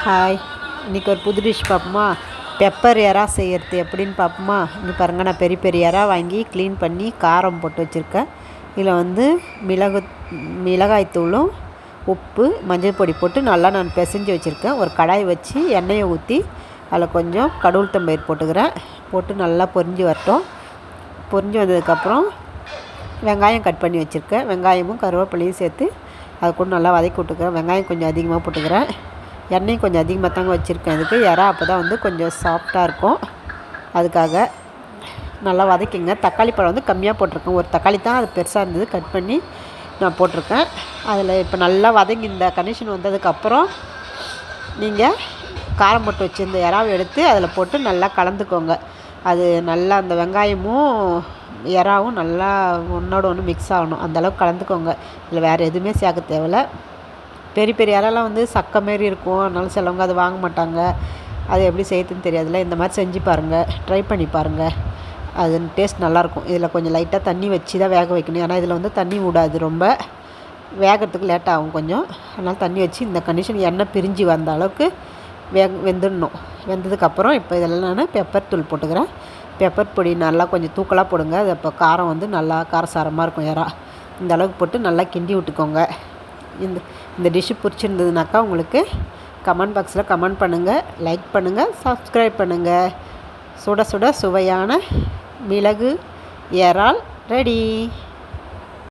Hi, இன்றைக்கி ஒரு புது டிஷ் பார்ப்போமா? பெப்பர் எறா செய்கிறது எப்படின்னு பார்ப்போமா? இங்கே பாருங்கள், நான் பெரிய பெரிய எறா வாங்கி க்ளீன் பண்ணி காரம் போட்டு வச்சுருக்கேன். இதில் மிளகாய்த்தூளும் உப்பு மஞ்சள் பொடி போட்டு நல்லா நான் பிசைஞ்சு வச்சுருக்கேன். ஒரு கடாய் வச்சு எண்ணெயை ஊற்றி அதில் கொஞ்சம் கடவுள்தம்பயிர் போட்டுக்கிறேன். போட்டு நல்லா பொரிஞ்சு வரட்டும். பொரிஞ்சு வந்ததுக்கப்புறம் வெங்காயம் கட் பண்ணி வச்சுருக்கேன். வெங்காயமும் கருவேப்பிலையும் சேர்த்து அது கூட நல்லா வதக்கி விட்டுக்கிறேன். வெங்காயம் கொஞ்சம் அதிகமாக போட்டுக்கிறேன். எண்ணெயும் கொஞ்சம் அதிகமாக தாங்க வச்சுருக்கேன். இதுக்கு எறா அப்போ தான் கொஞ்சம் சாஃப்டாக இருக்கும். அதுக்காக நல்லா வதக்கிங்க. தக்காளி பழம் கம்மியாக போட்டிருக்கேன். ஒரு தக்காளி தான், அது பெருசாக இருந்தது, கட் பண்ணி நான் போட்டிருக்கேன். அதில் இப்போ நல்லா வதங்கி இந்த கண்டிஷன் வந்ததுக்கப்புறம் நீங்கள் காரம் போட்டு வச்சுருந்த எறாவை எடுத்து அதில் போட்டு நல்லா கலந்துக்கோங்க. அது நல்லா அந்த வெங்காயமும் எறாவும் நல்லா ஒன்றோட ஒன்று மிக்ஸ் ஆகணும். அந்தளவுக்கு கலந்துக்கோங்க. இதில் வேறு எதுவுமே சேர்க்க தேவையில்லை. பெரிய பெரிய இறாலாம் சக்கை மாரி இருக்கும். அதனால சிலவங்க அதை வாங்க மாட்டாங்க. அது எப்படி செய்யறதுன்னு தெரியாதுல்ல. இந்த மாதிரி செஞ்சு பாருங்கள், ட்ரை பண்ணி பாருங்கள். அது டேஸ்ட் நல்லாயிருக்கும். இதில் கொஞ்சம் லைட்டாக தண்ணி வச்சு தான் வேக வைக்கணும். ஏன்னா இதில் தண்ணி விடாது, ரொம்ப வேகிறதுக்கு லேட் ஆகும் கொஞ்சம். அதனால் தண்ணி வச்சு இந்த கண்டிஷன் எண்ணெய் பிரிஞ்சு வந்த அளவுக்கு வெந்துடணும். வெந்ததுக்கப்புறம் இப்போ இதெல்லாம் நான் பெப்பர் தூள் போட்டுக்கிறேன். பெப்பர் பொடி நல்லா கொஞ்சம் தூக்கலாக போடுங்க. அது அப்போ காரம் நல்லா காரசாரமாக இருக்கும். எறா இந்த அளவுக்கு போட்டு நல்லா கிண்டி விட்டுக்கோங்க. இந்த டிஷ்ஷு பிடிச்சிருந்ததுனாக்கா உங்களுக்கு கமெண்ட் பாக்ஸில் கமெண்ட் பண்ணுங்கள், லைக் பண்ணுங்கள், சப்ஸ்கிரைப் பண்ணுங்கள். சுட சுட சுவையான மிளகு இறால் ரெடி.